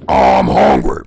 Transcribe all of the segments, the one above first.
I'm hungry.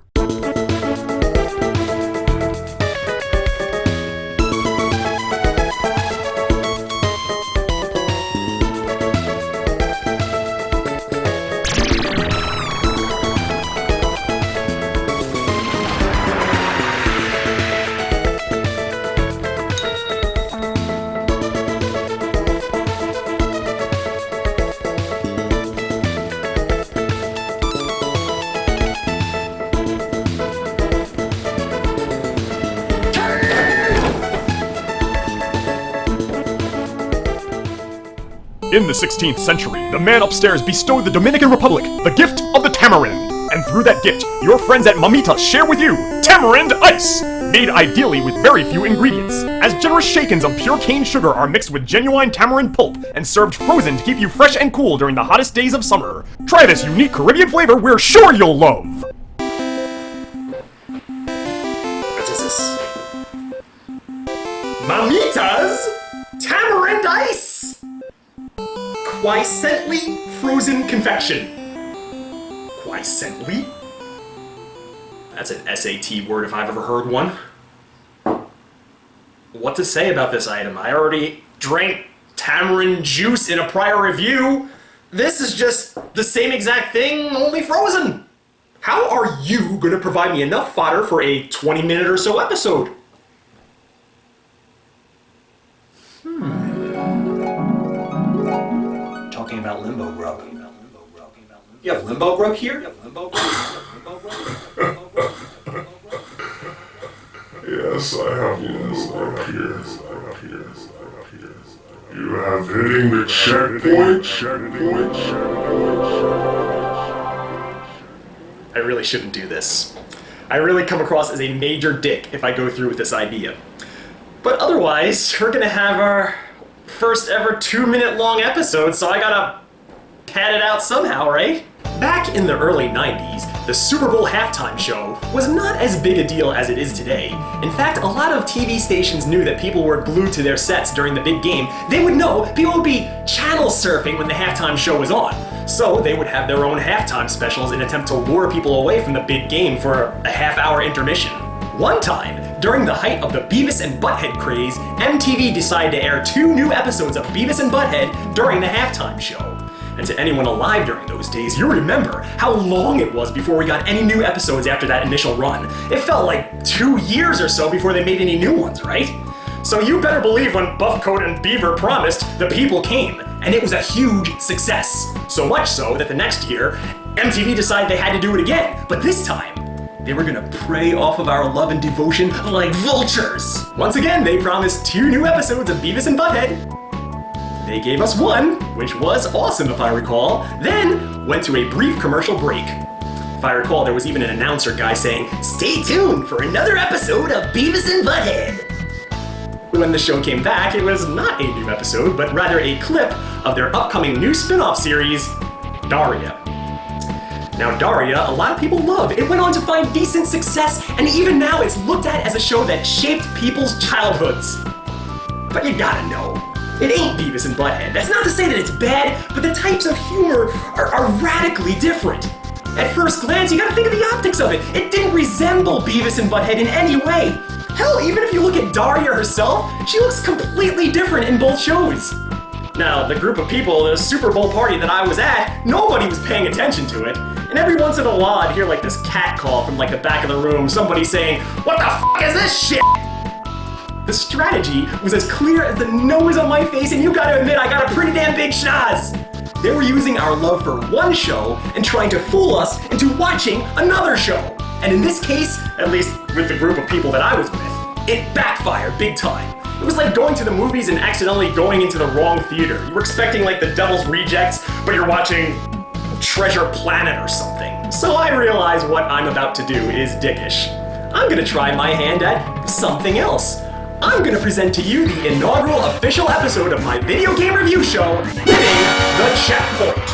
In the 16th century, the man upstairs bestowed the Dominican Republic the gift of the tamarind. And through that gift, your friends at Mamita share with you tamarind ice! Made ideally with very few ingredients, as generous shakens of pure cane sugar are mixed with genuine tamarind pulp and served frozen to keep you fresh and cool during the hottest days of summer. Try this unique Caribbean flavor we're sure you'll love! What is this? Mamita's Tamarind Ice! Quicently frozen confection. Quicently? That's an SAT word if I've ever heard one. What to say about this item? I already drank tamarind juice in a prior review. This is just the same exact thing, only frozen. How are you gonna provide me enough fodder for a 20-minute or so episode? Talking about Limbo Grub. You have Limbo Grub here? Yes, I have Limbo Grub here. You have hitting the checkpoint. I really shouldn't do this. I really come across as a major dick if I go through with this idea. But otherwise, we're gonna have our first ever 2-minute long episode, so I gotta pad it out somehow, right? Back in the early 90s, the Superbowl halftime show was not as big a deal as it is today. In fact, a lot of TV stations knew that people were glued to their sets during the big game. They would know people would be channel surfing when the halftime show was on. So they would have their own halftime specials in an attempt to lure people away from the big game for a half-hour intermission. One time, during the height of the Beavis and Butthead craze, MTV decided to air 2 new episodes of Beavis and Butthead during the halftime show. And to anyone alive during those days, you remember how long it was before we got any new episodes after that initial run. It felt like 2 years or so before they made any new ones, right? So you better believe when Buffcoat and Beaver promised, the people came, and it was a huge success. So much so that the next year, MTV decided they had to do it again, but this time, they were gonna prey off of our love and devotion like vultures. Once again, they promised 2 new episodes of Beavis and Butthead. They gave us 1, which was awesome if I recall, then went to a brief commercial break. If I recall, there was even an announcer guy saying, "Stay tuned for another episode of Beavis and Butthead." When the show came back, it was not a new episode, but rather a clip of their upcoming new spin-off series, Daria. Now Daria, a lot of people love. It went on to find decent success, and even now it's looked at as a show that shaped people's childhoods. But you gotta know, it ain't Beavis and Butthead. That's not to say that it's bad, but the types of humor are radically different. At first glance, you gotta think of the optics of it. It didn't resemble Beavis and Butthead in any way. Hell, even if you look at Daria herself, she looks completely different in both shows. Now, the group of people at a Super Bowl party that I was at, nobody was paying attention to it. And every once in a while, I'd hear like this cat call from like the back of the room, somebody saying, "What the f*** is this shit?" The strategy was as clear as the nose on my face, and you gotta admit, I got a pretty damn big schnoz. They were using our love for one show and trying to fool us into watching another show. And in this case, at least with the group of people that I was with, it backfired big time. It was like going to the movies and accidentally going into the wrong theater. You were expecting like The Devil's Rejects, but you're watching Treasure Planet or something. So I realize what I'm about to do is dickish. I'm gonna try my hand at something else. I'm gonna present to you the inaugural official episode of my video game review show, Hitting the Checkpoint.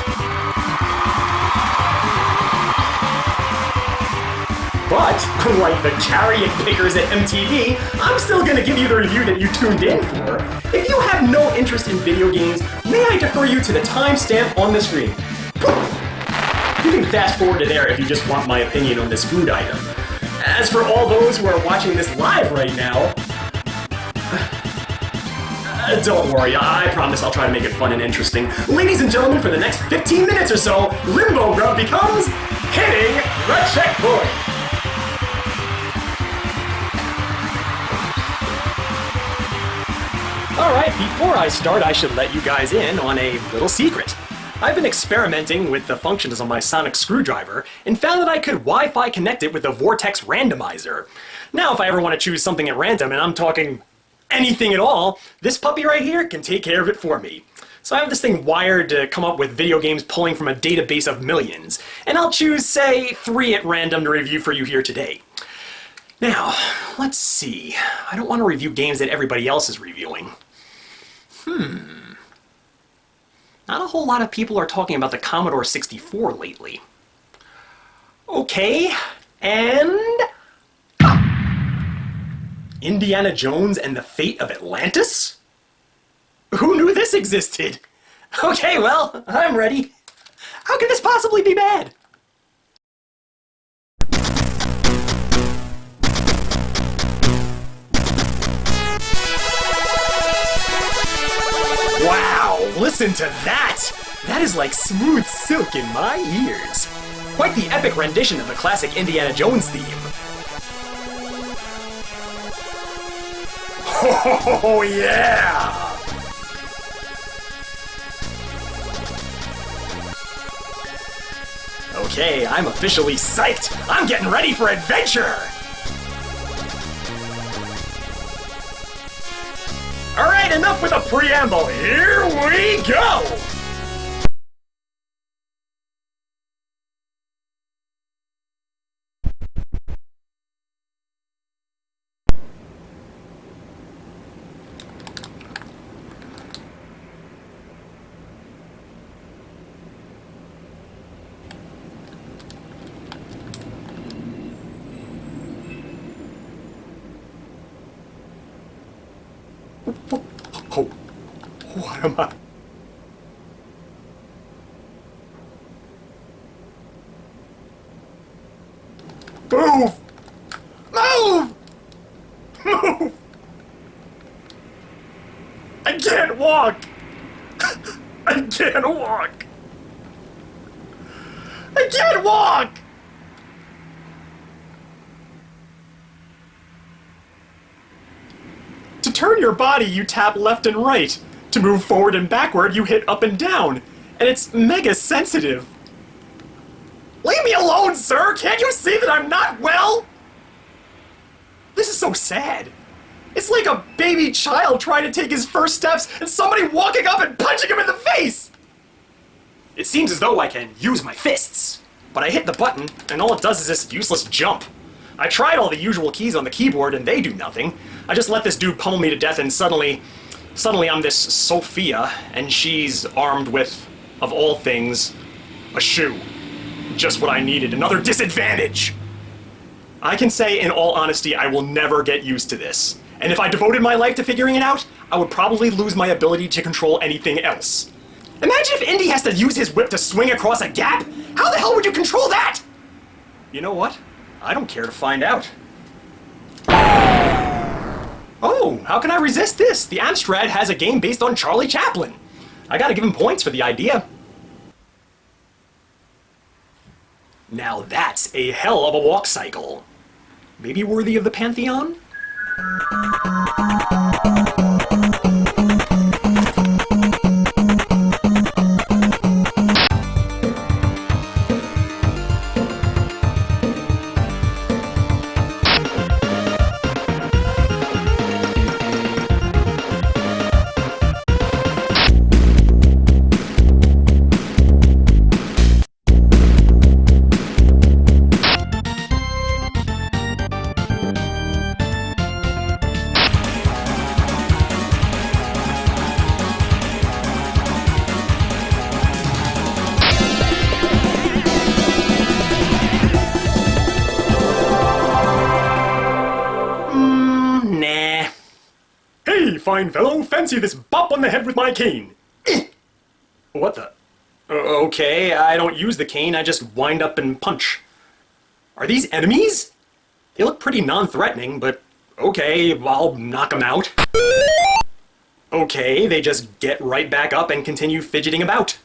But, unlike the carrion pickers at MTV, I'm still gonna give you the review that you tuned in for. If you have no interest in video games, may I defer you to the timestamp on the screen. You can fast forward to there if you just want my opinion on this food item. As for all those who are watching this live right now, don't worry, I promise I'll try to make it fun and interesting. Ladies and gentlemen, for the next 15 minutes or so, Limbo Grub becomes hitting the checkpoint. Alright, before I start, I should let you guys in on a little secret. I've been experimenting with the functions on my sonic screwdriver and found that I could Wi-Fi connect it with the Vortex Randomizer. Now, if I ever want to choose something at random, and I'm talking anything at all, this puppy right here can take care of it for me. So I have this thing wired to come up with video games pulling from a database of millions, and I'll choose, say, 3 at random to review for you here today. Now, let's see. I don't want to review games that everybody else is reviewing. Not a whole lot of people are talking about the Commodore 64 lately. Okay, and... Indiana Jones and the Fate of Atlantis? Who knew this existed? Okay, well, I'm ready. How could this possibly be bad? Wow, listen to that! That is like smooth silk in my ears. Quite the epic rendition of the classic Indiana Jones theme. Oh yeah! Okay, I'm officially psyched! I'm getting ready for adventure! Alright, enough with a preamble, here we go! Oh, what am I? Move! Move! Move! I can't walk! I can't walk! I can't walk! To turn your body, you tap left and right. To move forward and backward, you hit up and down. And it's mega sensitive. Leave me alone, sir! Can't you see that I'm not well? This is so sad. It's like a baby child trying to take his first steps and somebody walking up and punching him in the face! It seems as though I can use my fists. But I hit the button, and all it does is this useless jump. I tried all the usual keys on the keyboard, and they do nothing. I just let this dude pummel me to death, and suddenly I'm this Sophia, and she's armed with, of all things, a shoe. Just what I needed, another disadvantage! I can say, in all honesty, I will never get used to this. And if I devoted my life to figuring it out, I would probably lose my ability to control anything else. Imagine if Indy has to use his whip to swing across a gap! How the hell would you control that? You know what? I don't care to find out. Oh, how can I resist this? The Amstrad has a game based on Charlie Chaplin. I gotta give him points for the idea. Now that's a hell of a walk cycle. Maybe worthy of the Pantheon? Fine fellow, fancy this bop on the head with my cane. What the? Okay, I don't use the cane, I just wind up and punch. Are these enemies? They look pretty non-threatening, but okay, I'll knock them out. Okay, they just get right back up and continue fidgeting about.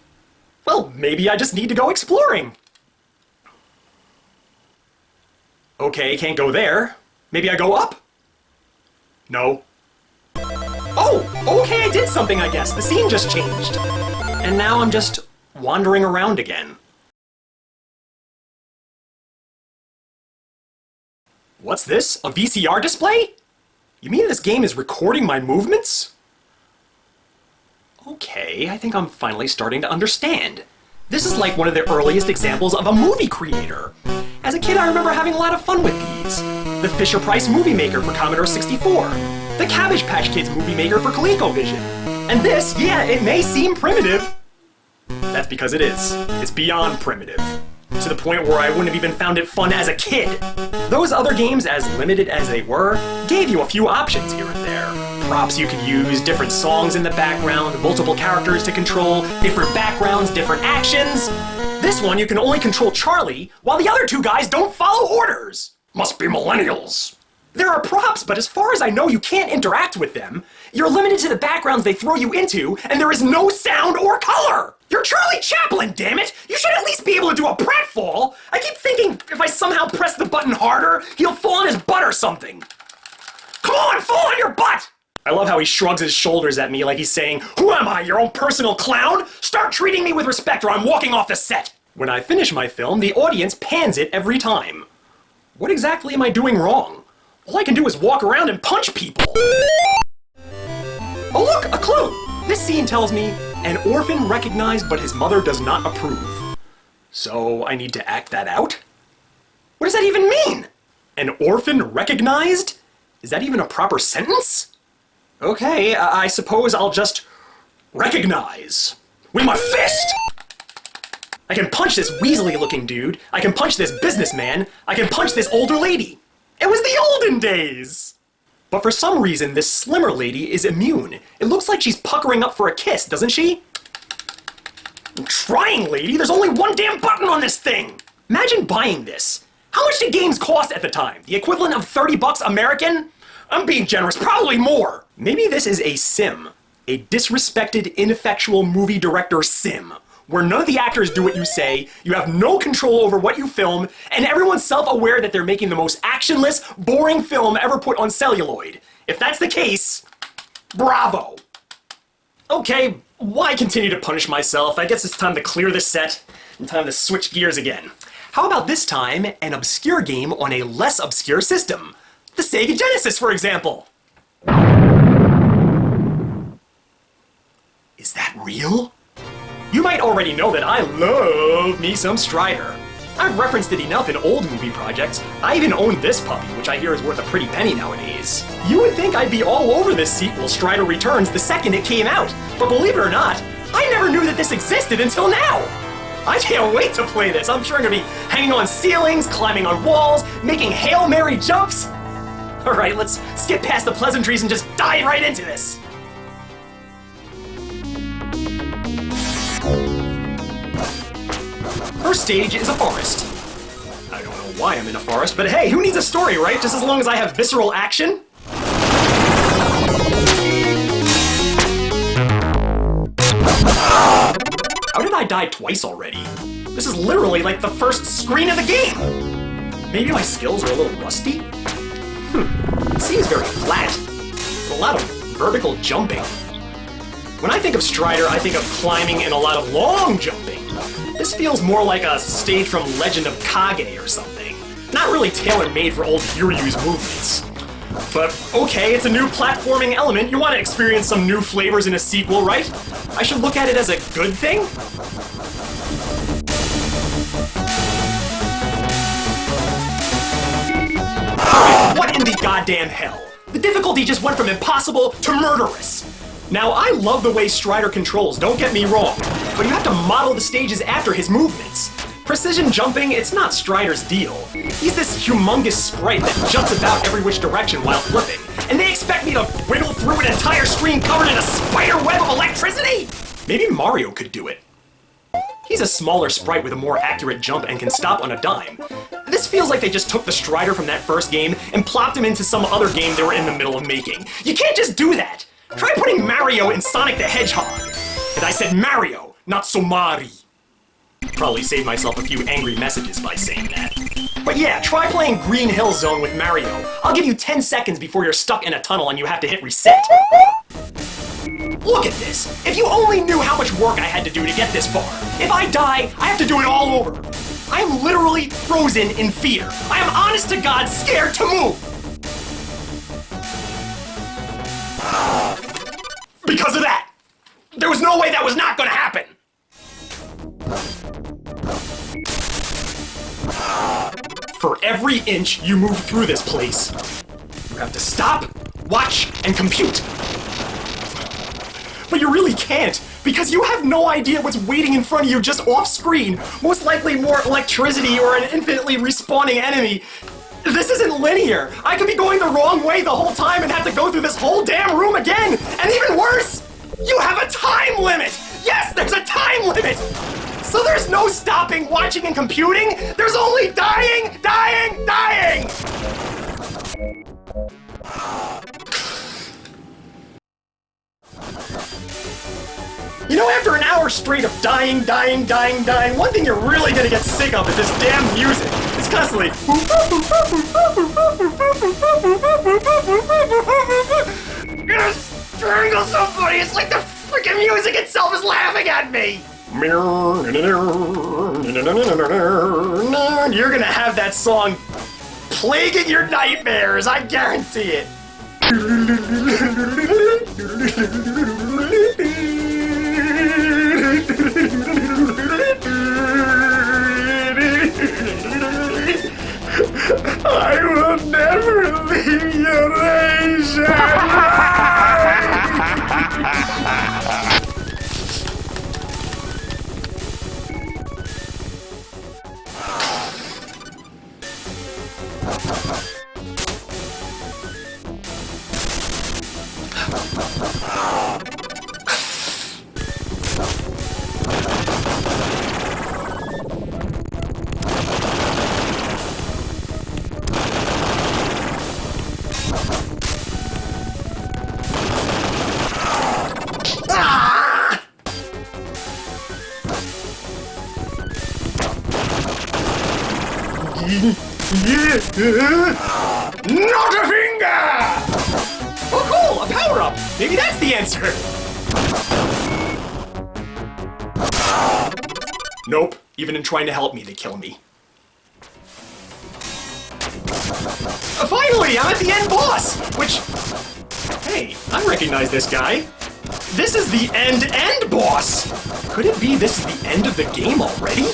Well, maybe I just need to go exploring. Okay, can't go there. Maybe I go up? No. Oh, okay, I did something, I guess. The scene just changed. And now I'm just wandering around again. What's this? A VCR display? You mean this game is recording my movements? Okay, I think I'm finally starting to understand. This is like one of the earliest examples of a movie creator. As a kid, I remember having a lot of fun with these. The Fisher-Price Movie Maker for Commodore 64. The Cabbage Patch Kids Movie Maker for ColecoVision. And this, yeah, it may seem primitive. That's because it is. It's beyond primitive. To the point where I wouldn't have even found it fun as a kid. Those other games, as limited as they were, gave you a few options here and there. Props you could use, different songs in the background, multiple characters to control, different backgrounds, different actions. This one, you can only control Charlie, while the other two guys don't follow orders. Must be millennials. There are props, but as far as I know, you can't interact with them. You're limited to the backgrounds they throw you into, and there is no sound or color! You're Charlie Chaplin, damn it! You should at least be able to do a pratfall! I keep thinking if I somehow press the button harder, he'll fall on his butt or something. Come on, fall on your butt! I love how he shrugs his shoulders at me like he's saying, "Who am I, your own personal clown? Start treating me with respect or I'm walking off the set!" When I finish my film, the audience pans it every time. What exactly am I doing wrong? All I can do is walk around and punch people. Oh look, a clue! This scene tells me, an orphan recognized but his mother does not approve. So I need to act that out? What does that even mean? An orphan recognized? Is that even a proper sentence? Okay, I suppose I'll just recognize. With my fist! I can punch this weaselly-looking dude, I can punch this businessman, I can punch this older lady. It was the olden days! But for some reason, this slimmer lady is immune. It looks like she's puckering up for a kiss, doesn't she? I'm trying, lady! There's only one damn button on this thing! Imagine buying this. How much did games cost at the time? The equivalent of 30 bucks American? I'm being generous, probably more! Maybe this is a sim. A disrespected, ineffectual movie director sim. Where none of the actors do what you say, you have no control over what you film, and everyone's self-aware that they're making the most actionless, boring film ever put on celluloid. If that's the case, bravo! Okay, why continue to punish myself? I guess it's time to clear the set, and time to switch gears again. How about this time, an obscure game on a less obscure system? The Sega Genesis, for example! Is that real? You might already know that I love me some Strider. I've referenced it enough in old movie projects. I even own this puppy, which I hear is worth a pretty penny nowadays. You would think I'd be all over this sequel, Strider Returns, the second it came out. But believe it or not, I never knew that this existed until now. I can't wait to play this. I'm sure I'm gonna be hanging on ceilings, climbing on walls, making Hail Mary jumps. Alright, let's skip past the pleasantries and just dive right into this. First stage is a forest. I don't know why I'm in a forest, but hey, who needs a story, right? Just as long as I have visceral action? How did I die twice already? This is literally like the first screen of the game! Maybe my skills are a little rusty? It seems very flat. With a lot of vertical jumping. When I think of Strider, I think of climbing and a lot of long jumping. This feels more like a stage from Legend of Kage or something. Not really tailor-made for old Hiryu's movements. But okay, it's a new platforming element. You want to experience some new flavors in a sequel, right? I should look at it as a good thing? What in the goddamn hell? The difficulty just went from impossible to murderous. Now, I love the way Strider controls, don't get me wrong, but you have to model the stages after his movements. Precision jumping, it's not Strider's deal. He's this humongous sprite that jumps about every which direction while flipping, and they expect me to wiggle through an entire screen covered in a spider web of electricity? Maybe Mario could do it. He's a smaller sprite with a more accurate jump and can stop on a dime. This feels like they just took the Strider from that first game and plopped him into some other game they were in the middle of making. You can't just do that! Try putting Mario in Sonic the Hedgehog. And I said Mario, not Somari. Probably saved myself a few angry messages by saying that. But yeah, try playing Green Hill Zone with Mario. I'll give you 10 seconds before you're stuck in a tunnel and you have to hit reset. Look at this! If you only knew how much work I had to do to get this far. If I die, I have to do it all over. I am literally frozen in fear. I am honest to God scared to move! Because of that! There was no way that was not gonna happen! For every inch you move through this place, you have to stop, watch, and compute. But you really can't, because you have no idea what's waiting in front of you just off-screen. Most likely more electricity or an infinitely respawning enemy. This isn't linear. I could be going the wrong way the whole time and have to go through this whole damn room again. And even worse, you have a time limit. Yes, there's a time limit. So there's no stopping, watching, and computing. There's only dying, dying, dying. You know, after an hour straight of dying, dying, dying, dying, one thing you're really gonna get sick of is this damn music. It's constantly... I'm gonna strangle somebody! It's like the freaking music itself is laughing at me! You're gonna have that song plaguing your nightmares, I guarantee it! I will never leave Eurasia! Not a finger! Oh cool, a power-up! Maybe that's the answer! Nope, even in trying to help me, they kill me. Finally, I'm at the end boss! Which... Hey, I recognize this guy. This is the end boss! Could it be this is the end of the game already?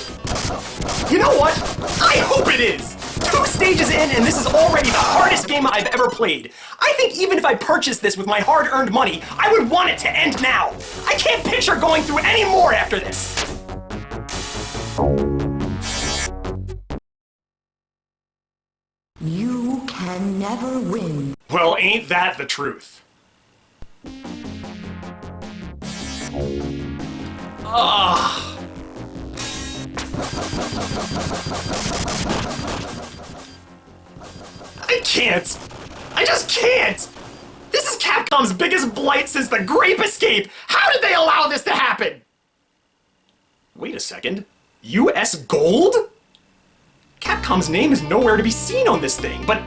You know what? I hope it is! 2 stages in and this is already the hardest game I've ever played. I think even if I purchased this with my hard-earned money, I would want it to end now. I can't picture going through any more after this. You can never win. Well, ain't that the truth? Ugh. I can't! I just can't! This is Capcom's biggest blight since the Grape Escape! How did they allow this to happen? Wait a second. US Gold? Capcom's name is nowhere to be seen on this thing, but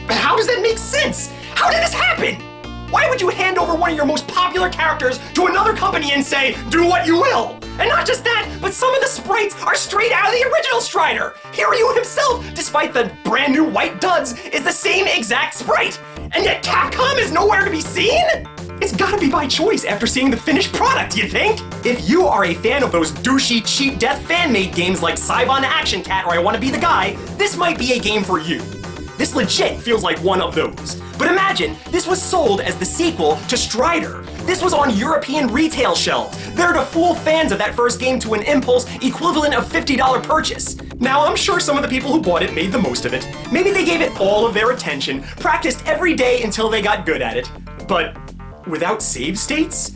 how does that make sense? How did this happen? Why would you hand over one of your most popular characters to another company and say, do what you will? And not just that, but some of the sprites are straight out of the original Strider! Hiryu himself, despite the brand new white duds, is the same exact sprite! And yet Capcom is nowhere to be seen? It's gotta be by choice after seeing the finished product, you think? If you are a fan of those douchey, cheap death fan-made games like Saibon Action Cat or I Wanna Be the Guy, this might be a game for you. This legit feels like one of those. But imagine, this was sold as the sequel to Strider. This was on European retail shelves. There to fool fans of that first game to an impulse equivalent of $50 purchase. Now, I'm sure some of the people who bought it made the most of it. Maybe they gave it all of their attention, practiced every day until they got good at it. But without save states?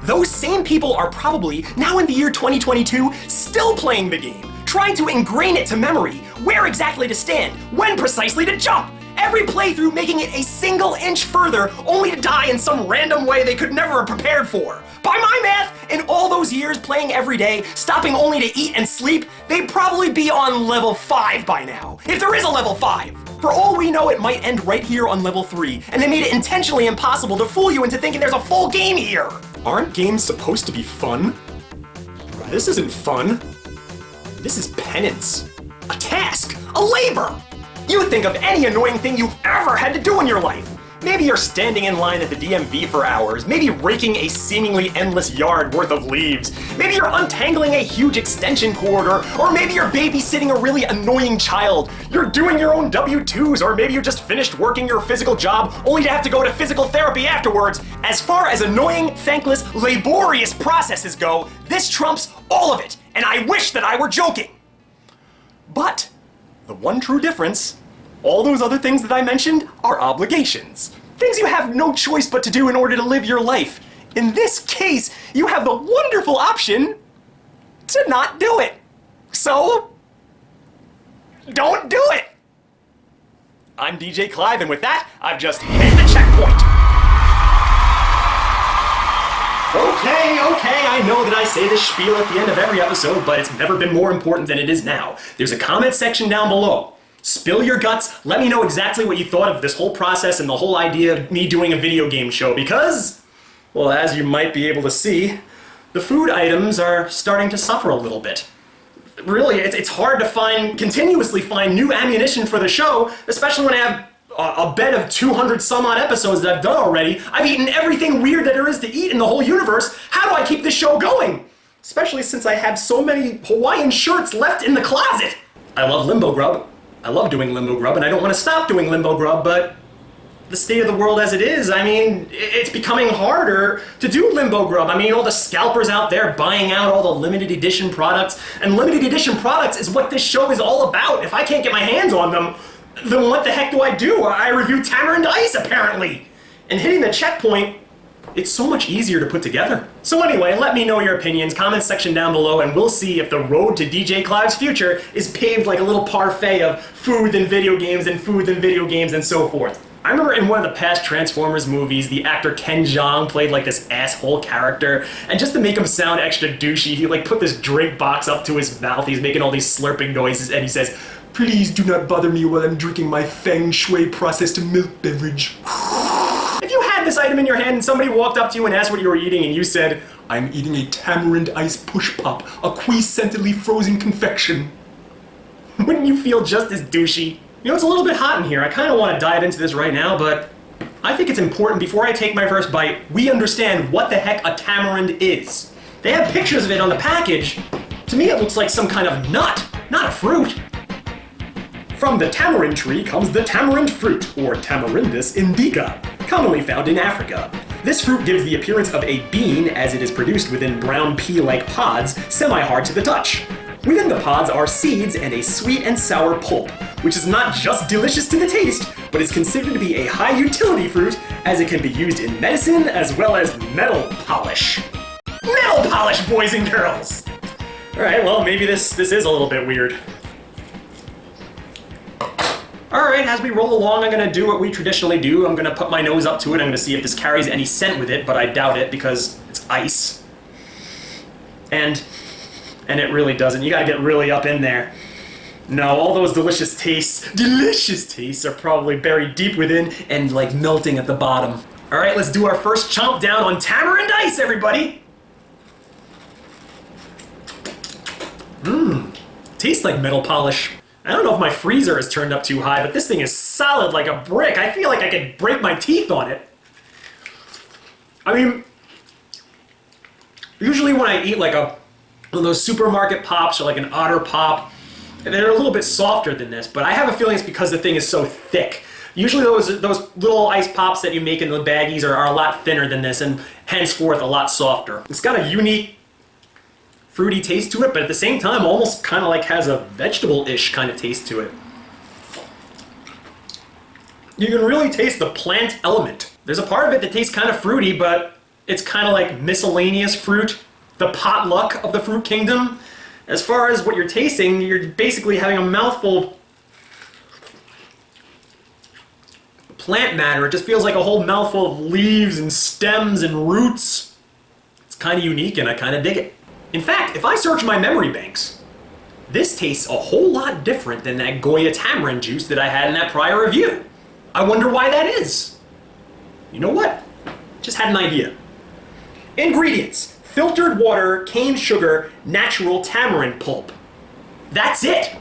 those same people are probably, now in the year 2022, still playing the game, trying to ingrain it to memory, where exactly to stand, when precisely to jump. Every playthrough making it a single inch further, only to die in some random way they could never have prepared for. By my math, in all those years playing every day, stopping only to eat and sleep, they'd probably be on level 5 by now, if there is a level 5. For all we know, it might end right here on level 3, and they made it intentionally impossible to fool you into thinking there's a full game here. Aren't games supposed to be fun? This isn't fun. This is penance. A task. A labor. You think of any annoying thing you've ever had to do in your life. Maybe you're standing in line at the DMV for hours, maybe raking a seemingly endless yard worth of leaves, maybe you're untangling a huge extension cord, or maybe you're babysitting a really annoying child. You're doing your own W-2s, or maybe you just finished working your physical job only to have to go to physical therapy afterwards. As far as annoying, thankless, laborious processes go, this trumps all of it, and I wish that I were joking. But the one true difference, all those other things that I mentioned are obligations. Things you have no choice but to do in order to live your life. In this case, you have the wonderful option to not do it. So, don't do it! I'm DJ Clive, and with that, I've just hit the checkpoint. Okay, I know that I say this spiel at the end of every episode, but it's never been more important than it is now. There's a comment section down below. Spill your guts, let me know exactly what you thought of this whole process and the whole idea of me doing a video game show, because, well, as you might be able to see, the food items are starting to suffer a little bit. Really, it's hard to continuously find new ammunition for the show, especially when I have a bed of 200 some odd episodes that I've done already. I've eaten everything weird that there is to eat in the whole universe. How do I keep this show going? Especially since I have so many Hawaiian shirts left in the closet. I love Limbo Grub. I love doing Limbo Grub, and I don't want to stop doing Limbo Grub, but the state of the world as it is, I mean, it's becoming harder to do Limbo Grub. I mean, all the scalpers out there buying out all the limited edition products, and limited edition products is what this show is all about. If I can't get my hands on them, then what the heck do? I review Tamarind Ice, apparently. And hitting the checkpoint, it's so much easier to put together. So anyway, let me know your opinions, comment section down below, and we'll see if the road to DJ Clive's future is paved like a little parfait of food and video games and food and video games and so forth. I remember in one of the past Transformers movies, the actor Ken Jeong played like this asshole character, and just to make him sound extra douchey, he like put this drink box up to his mouth, he's making all these slurping noises, and he says, "Please do not bother me while I'm drinking my feng shui processed milk beverage." If you had this item in your hand and somebody walked up to you and asked what you were eating and you said, "I'm eating a tamarind ice push pop, a quiescently frozen confection," wouldn't you feel just as douchey? You know, it's a little bit hot in here. I kind of want to dive into this right now, but I think it's important before I take my first bite, we understand what the heck a tamarind is. They have pictures of it on the package. To me, it looks like some kind of nut, not a fruit. From the tamarind tree comes the tamarind fruit, or Tamarindus indica, commonly found in Africa. This fruit gives the appearance of a bean as it is produced within brown pea-like pods, semi-hard to the touch. Within the pods are seeds and a sweet and sour pulp, which is not just delicious to the taste, but is considered to be a high utility fruit as it can be used in medicine as well as metal polish. Metal polish, boys and girls! Alright, well, maybe this is a little bit weird. Alright, as we roll along, I'm gonna do what we traditionally do. I'm gonna put my nose up to it. I'm gonna see if this carries any scent with it, but I doubt it because it's ice. And it really doesn't. You gotta get really up in there. No, all those delicious tastes are probably buried deep within and like melting at the bottom. Alright, let's do our first chomp down on Tamarind Ice, everybody! Tastes like metal polish. I don't know if my freezer is turned up too high, but this thing is solid like a brick. I feel like I could break my teeth on it. I mean, usually when I eat like one of those supermarket pops or like an Otter Pop, they're a little bit softer than this, but I have a feeling it's because the thing is so thick. Usually those little ice pops that you make in the baggies are a lot thinner than this, and henceforth a lot softer. It's got a unique fruity taste to it, but at the same time almost kind of like has a vegetable-ish kind of taste to it. You can really taste the plant element. There's a part of it that tastes kind of fruity, but it's kind of like miscellaneous fruit, the potluck of the fruit kingdom. As far as what you're tasting, you're basically having a mouthful of plant matter. It just feels like a whole mouthful of leaves and stems and roots. It's kind of unique and I kind of dig it. In fact, if I search my memory banks, this tastes a whole lot different than that Goya tamarind juice that I had in that prior review. I wonder why that is. You know what? Just had an idea. Ingredients: filtered water, cane sugar, natural tamarind pulp. That's it!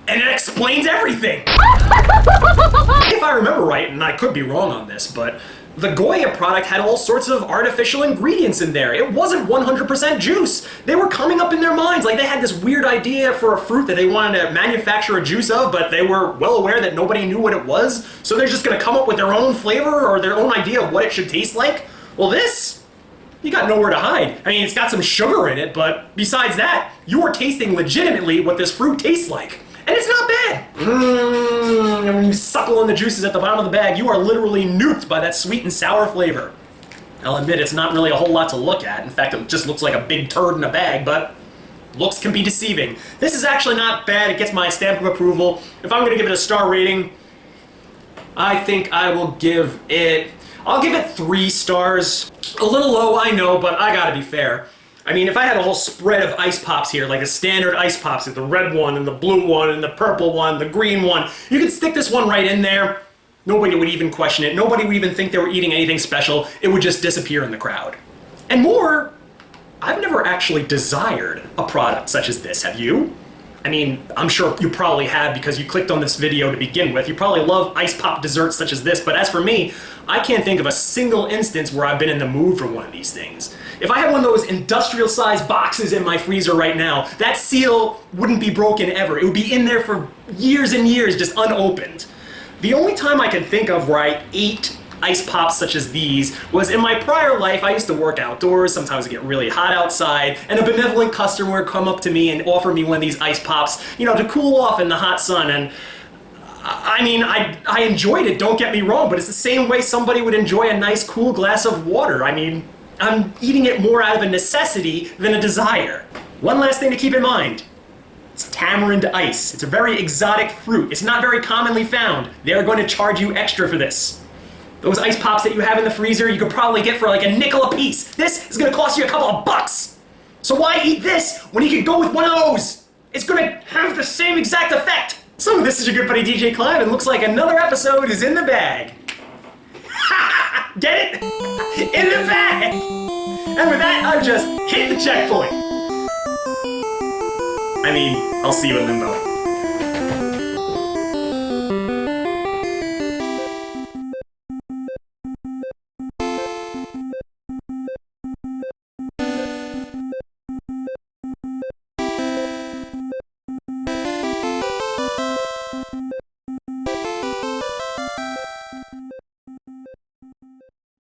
And it explains everything! If I remember right, and I could be wrong on this, but the Goya product had all sorts of artificial ingredients in there. It wasn't 100% juice. They were coming up in their minds, like they had this weird idea for a fruit that they wanted to manufacture a juice of, but they were well aware that nobody knew what it was, so they're just gonna come up with their own flavor or their own idea of what it should taste like. Well, this, you got nowhere to hide. I mean, it's got some sugar in it, but besides that, you are tasting legitimately what this fruit tastes like. And it's not bad. And when you suckle in the juices at the bottom of the bag, you are literally nuked by that sweet and sour flavor. I'll admit it's not really a whole lot to look at. In fact, it just looks like a big turd in a bag, but looks can be deceiving. This is actually not bad. It gets my stamp of approval. If I'm gonna give it a star rating, I think I will give it, I'll give it 3 stars. A little low, I know, but I gotta be fair. I mean, if I had a whole spread of ice pops here, like the standard ice pops, like the red one and the blue one and the purple one, the green one, you could stick this one right in there. Nobody would even question it. Nobody would even think they were eating anything special. It would just disappear in the crowd. And more, I've never actually desired a product such as this, have you? I mean, I'm sure you probably have because you clicked on this video to begin with. You probably love ice pop desserts such as this, but as for me, I can't think of a single instance where I've been in the mood for one of these things. If I had one of those industrial-sized boxes in my freezer right now, that seal wouldn't be broken ever. It would be in there for years and years, just unopened. The only time I can think of where I ate ice pops such as these was in my prior life. I used to work outdoors, sometimes it get really hot outside, and a benevolent customer would come up to me and offer me one of these ice pops, you know, to cool off in the hot sun. And I mean, I enjoyed it, don't get me wrong, but it's the same way somebody would enjoy a nice cool glass of water. I mean, I'm eating it more out of a necessity than a desire. One last thing to keep in mind. It's tamarind ice. It's a very exotic fruit. It's not very commonly found. They're going to charge you extra for this. Those ice pops that you have in the freezer, you could probably get for like a nickel a piece. This is going to cost you a couple of bucks. So why eat this when you can go with one of those? It's going to have the same exact effect. So this is your good buddy DJ Clive, and looks like another episode is in the bag. Get it? In the bag! And with that, I've just hit the checkpoint. I mean, I'll see you in Limbo.